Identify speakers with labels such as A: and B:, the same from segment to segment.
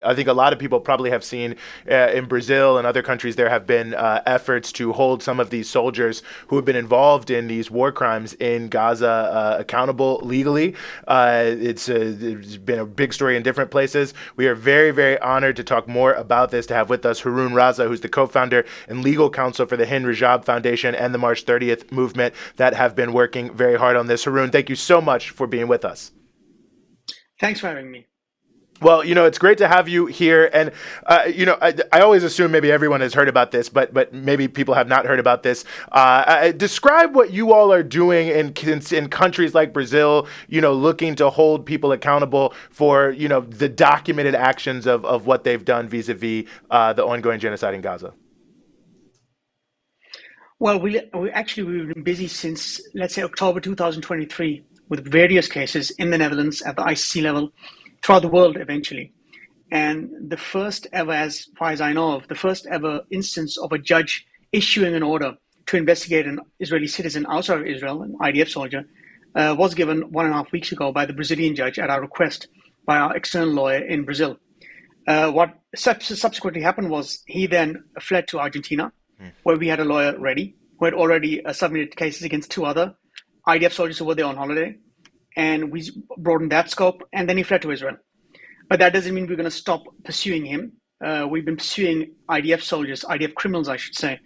A: I think a lot of people probably have seen in Brazil and other countries there have been efforts to hold some of these soldiers who have been involved in these war crimes in Gaza accountable legally. It's been a big story in different places. We are very, very honored to talk more about this, to have with us Haroon Raza, who's the co-founder and legal counsel for the Hind Rajab Foundation and the March 30th movement that have been working very hard on this. Haroon, thank you so much for being with us.
B: Thanks for having me.
A: Well, it's great to have you here. And, I always assume maybe everyone has heard about this, but maybe people have not heard about this. Describe what you all are doing in countries like Brazil, looking to hold people accountable for, the documented actions of what they've done vis-a-vis the ongoing genocide in Gaza.
B: Well, we've been busy since, let's say, October 2023 with various cases in the Netherlands at the ICC level, throughout the world eventually. And the first ever, as far as I know of, the first ever instance of a judge issuing an order to investigate an Israeli citizen outside of Israel, an IDF soldier, was given 1.5 weeks ago by the Brazilian judge at our request by our external lawyer in Brazil. What subsequently happened was he then fled to Argentina, where we had a lawyer ready, who had already submitted cases against 2 other IDF soldiers who were there on holiday. And we broadened that scope, and then he fled to Israel. But that doesn't mean we're going to stop pursuing him. We've been pursuing IDF soldiers, IDF criminals, I should say,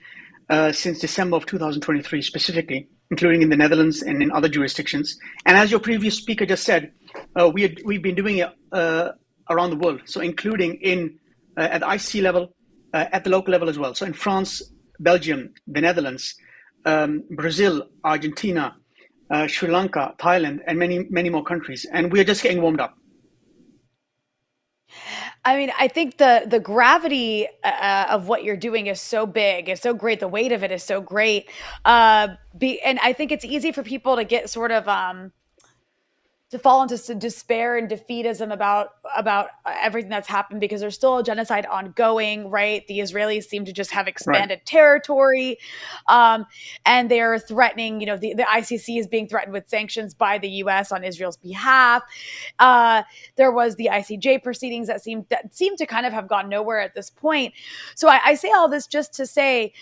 B: since December of 2023 specifically, including in the Netherlands and in other jurisdictions. And as your previous speaker just said, we've been doing it around the world, so including at the ICC level, at the local level as well. So in France, Belgium, the Netherlands, Brazil, Argentina, Sri Lanka, Thailand, and many, many more countries. And we are just getting warmed up.
C: I mean, I think the gravity of what you're doing is so big, is so great. The weight of it is so great. And I think it's easy for people to get sort of to fall into despair and defeatism about everything that's happened, because there's still a genocide ongoing, right? The Israelis seem to just have expanded territory, and they're threatening, the ICC is being threatened with sanctions by the U.S. on Israel's behalf. There was the ICJ proceedings that seemed to kind of have gone nowhere at this point. So I say all this just to say,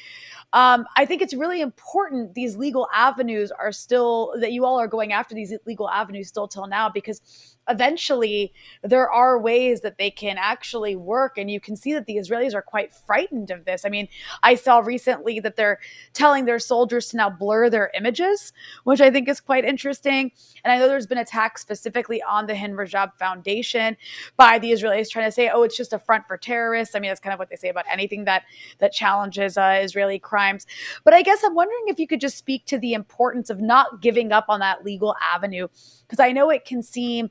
C: I think it's really important these legal avenues are still, that you all are going after these legal avenues still till now, because eventually there are ways that they can actually work. And you can see that the Israelis are quite frightened of this. I mean, I saw recently that they're telling their soldiers to now blur their images, which I think is quite interesting. And I know there's been attacks specifically on the Hind Rajab Foundation by the Israelis trying to say, oh, it's just a front for terrorists. I mean, that's kind of what they say about anything that challenges Israeli crimes. But I guess I'm wondering if you could just speak to the importance of not giving up on that legal avenue, because I know it can seem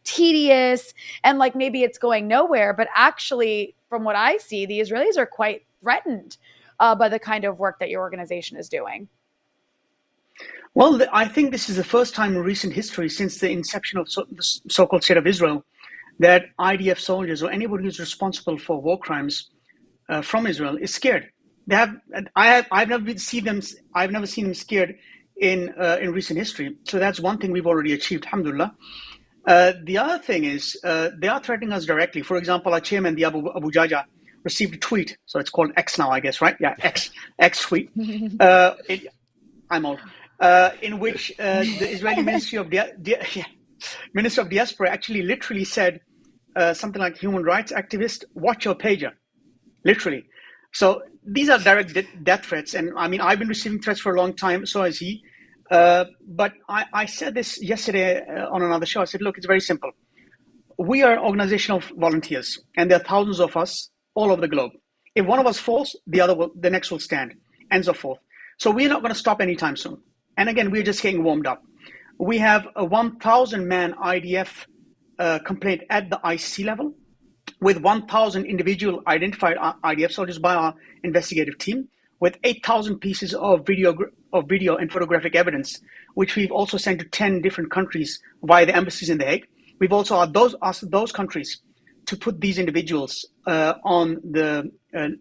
C: tedious and like maybe it's going nowhere, but actually, from what I see, the Israelis are quite threatened by the kind of work that your organization is doing.
B: Well, I think this is the first time in recent history since the inception of the so-called State of Israel that IDF soldiers or anybody who's responsible for war crimes from Israel is scared. I've never seen them scared in recent history. So that's one thing we've already achieved, alhamdulillah. The other thing is they are threatening us directly. For example, our chairman, the Abu Jaja, received a tweet. So it's called X now, I guess, right? Yeah, X tweet. I'm old. In which the Israeli Minister of Diaspora actually literally said something like, human rights activist, watch your pager. Literally. So these are direct death threats. And I mean, I've been receiving threats for a long time, so has he. But I said this yesterday on another show. I said, look, it's very simple. We are an organization of volunteers, and there are thousands of us all over the globe. If one of us falls, the next will stand, and so forth. So we're not going to stop anytime soon. And again, we're just getting warmed up. We have a 1,000-man IDF complaint at the ICC level, with 1,000 individual identified IDF soldiers by our investigative team, with 8,000 pieces of video and photographic evidence, which we've also sent to 10 different countries via the embassies in The Hague. We've also asked those countries to put these individuals on the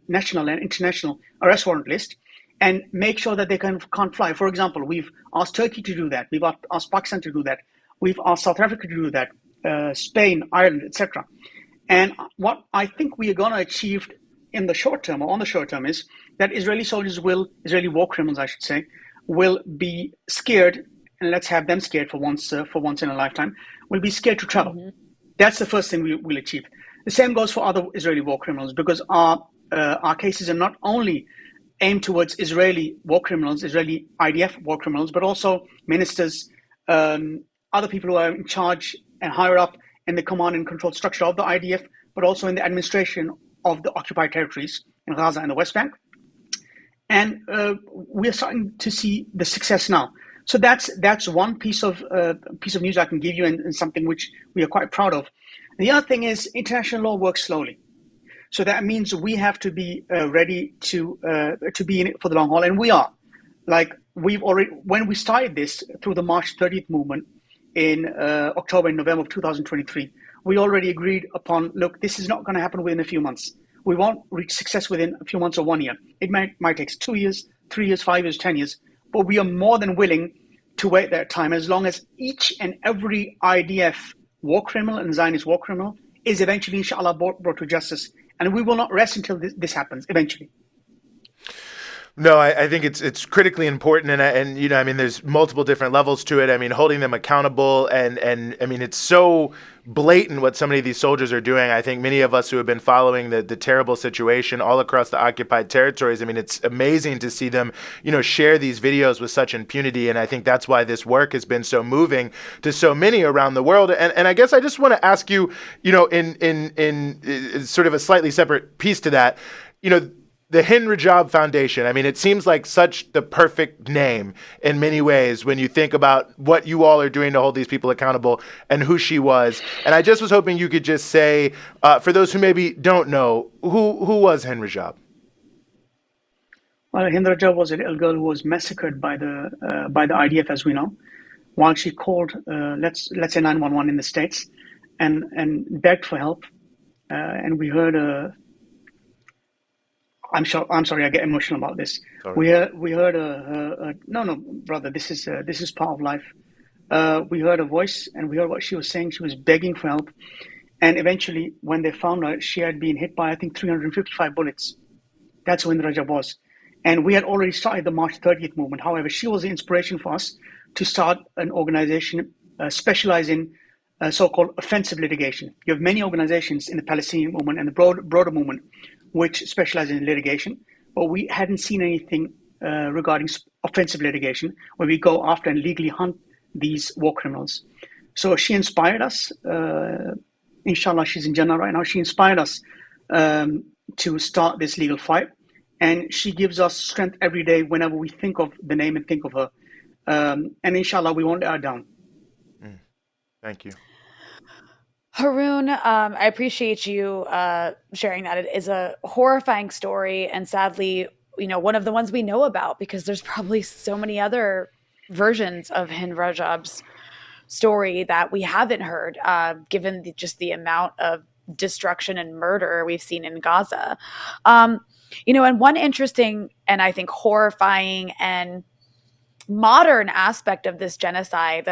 B: national and international arrest warrant list and make sure that they can't fly. For example, we've asked Turkey to do that. We've asked Pakistan to do that. We've asked South Africa to do that, Spain, Ireland, etc. And what I think we are going to achieve in the short term, or on the short term, is that Israeli soldiers Israeli war criminals, I should say, will be scared, and let's have them scared for once in a lifetime, will be scared to travel.
C: Mm-hmm.
B: That's the first thing we will achieve. The same goes for other Israeli war criminals, because our cases are not only aimed towards Israeli war criminals, Israeli IDF war criminals, but also ministers, other people who are in charge and higher up in the command and control structure of the IDF, but also in the administration of the occupied territories in Gaza and the West Bank. And we are starting to see the success now. So that's one piece of news I can give you, and something which we are quite proud of. The other thing is international law works slowly. So that means we have to be ready to be in it for the long haul, and we are. Like, when we started this through the March 30th movement in October and November of 2023, we already agreed upon, look, this is not going to happen within a few months. We won't reach success within a few months or 1 year. It might take 2 years, 3 years, 5 years, 10 years, but we are more than willing to wait that time, as long as each and every IDF war criminal and Zionist war criminal is eventually, inshallah, brought to justice. And we will not rest until this happens eventually.
A: No, I think it's critically important, and you know, I mean, there's multiple different levels to it. I mean, holding them accountable, and I mean, it's so blatant what so many of these soldiers are doing. I think many of us who have been following the terrible situation all across the occupied territories, I mean, it's amazing to see them, you know, share these videos with such impunity, and I think that's why this work has been so moving to so many around the world. And I guess I just want to ask you, you know, in sort of a slightly separate piece to that, you know, the Hind Rajab Foundation, I mean, it seems like such the perfect name in many ways when you think about what you all are doing to hold these people accountable and who she was. And I just was hoping you could just say, for those who maybe don't know, who was Hind Rajab?
B: Well, Hind Rajab was a little girl who was massacred by the IDF, as we know, while she called, let's say 911 in the States, and begged for help. And we heard I'm sorry, I get emotional about this. Sorry. We heard no, brother, this is part of life. We heard a voice, and we heard what she was saying. She was begging for help, and eventually, when they found her, she had been hit by, I think, 355 bullets. That's who Hind Rajab was, and we had already started the March 30th movement. However, she was the inspiration for us to start an organization specialized in so-called offensive litigation. You have many organizations in the Palestinian movement and the broader movement which specialize in litigation, but we hadn't seen anything regarding offensive litigation, where we go after and legally hunt these war criminals. So she inspired us. Inshallah, she's in Jannah right now. She inspired us to start this legal fight, and she gives us strength every day whenever we think of the name and think of her. And inshallah, we won't let her down.
A: Thank you.
C: Haroon, I appreciate you sharing that. It is a horrifying story, and sadly, you know, one of the ones we know about, because there's probably so many other versions of Hind Rajab's story that we haven't heard, given just the amount of destruction and murder we've seen in Gaza. You know, and one interesting and I think horrifying and modern aspect of this genocide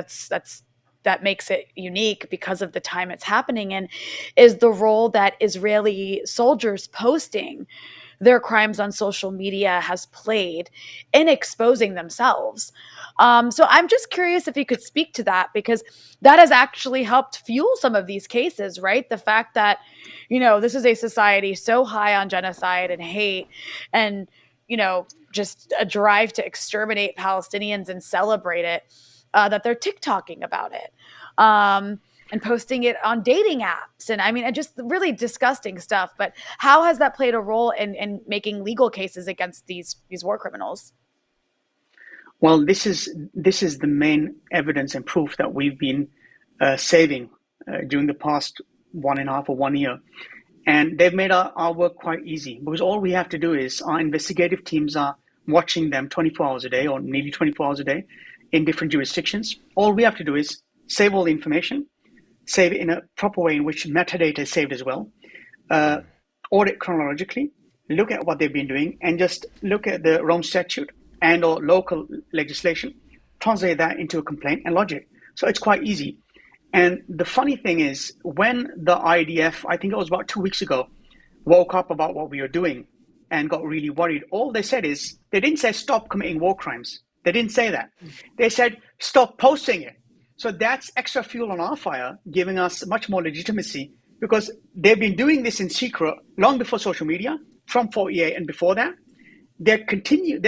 C: that makes it unique because of the time it's happening in is the role that Israeli soldiers posting their crimes on social media has played in exposing themselves. So I'm just curious if you could speak to that, because that has actually helped fuel some of these cases, right? The fact that, you know, this is a society so high on genocide and hate and, you know, just a drive to exterminate Palestinians and celebrate it, that they're TikToking about it, and posting it on dating apps. And I mean, just really disgusting stuff. But how has that played a role in making legal cases against these war criminals?
B: Well, this is the main evidence and proof that we've been saving during the past 1.5 or 1 year. And they've made our work quite easy, because all we have to do is our investigative teams are watching them 24 hours a day, or nearly 24 hours a day, in different jurisdictions. All we have to do is save all the information, save it in a proper way in which metadata is saved as well, audit chronologically, look at what they've been doing, and just look at the Rome Statute and or local legislation, translate that into a complaint and lodge it. So it's quite easy. And the funny thing is, when the IDF, I think it was about 2 weeks ago, woke up about what we were doing and got really worried, all they said is, they didn't say stop committing war crimes. They didn't say that. They said stop posting it. So that's extra fuel on our fire, giving us much more legitimacy, because they've been doing this in secret long before social media, from 48 and before that. They've continued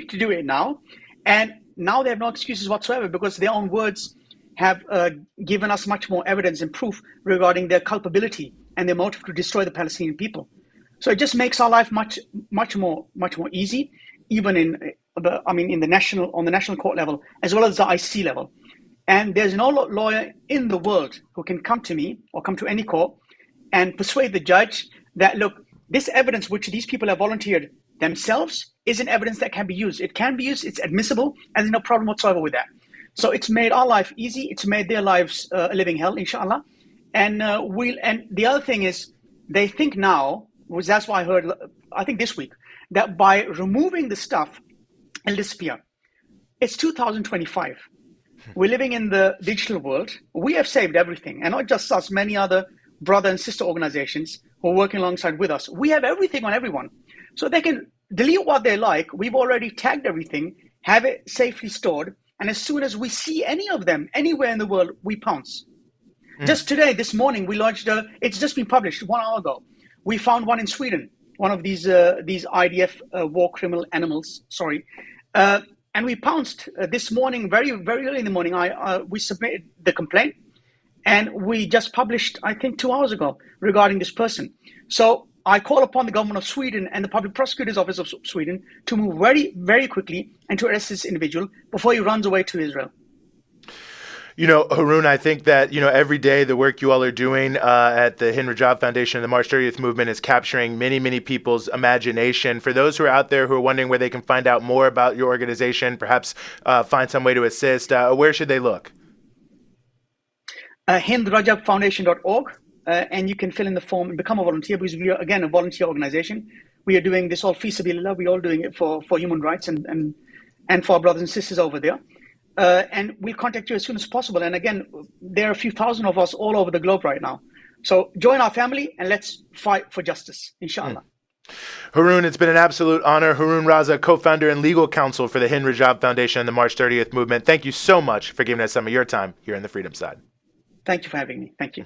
B: to do it now. And now they have no excuses whatsoever, because their own words have given us much more evidence and proof regarding their culpability and their motive to destroy the Palestinian people. So it just makes our life much more easy, even on the national court level, as well as the IC level. And there's no lawyer in the world who can come to me or come to any court and persuade the judge that, look, this evidence which these people have volunteered themselves isn't evidence that can be used. It can be used, it's admissible, and there's no problem whatsoever with that. So it's made our life easy. It's made their lives a living hell, inshallah. And the other thing is, they think now, that's why I heard, I think this week, that by removing the stuff, it'll disappear. It's 2025. We're living in the digital world. We have saved everything, and not just us, many other brother and sister organizations who are working alongside with us. We have everything on everyone. So they can delete what they like. We've already tagged everything, have it safely stored, and as soon as we see any of them anywhere in the world, we pounce. Just today, this morning, we launched it's just been published 1 hour ago. We found one in Sweden, one of these IDF war criminal animals, and we pounced this morning, very, very early in the morning. We submitted the complaint, and we just published, I think, 2 hours ago regarding this person. So I call upon the government of Sweden and the Public Prosecutor's Office of Sweden to move very, very quickly and to arrest this individual before he runs away to Israel.
A: Haroon, I think that, every day the work you all are doing at the Hind Rajab Foundation and the March 30th movement is capturing many, many people's imagination. For those who are out there who are wondering where they can find out more about your organization, perhaps find some way to assist, where should they look?
B: HindRajabFoundation.org, and you can fill in the form and become a volunteer, because we are, again, a volunteer organization. We are doing this all fi sabilillah. We're all doing it for human rights and for our brothers and sisters over there. And we'll contact you as soon as possible. And again, there are a few thousand of us all over the globe right now. So join our family and let's fight for justice, inshallah.
A: Haroon, it's been an absolute honor. Haroon Raza, co-founder and legal counsel for the Hind Rajab Foundation and the March 30th movement. Thank you so much for giving us some of your time here on the Freedom Side.
B: Thank you for having me. Thank you.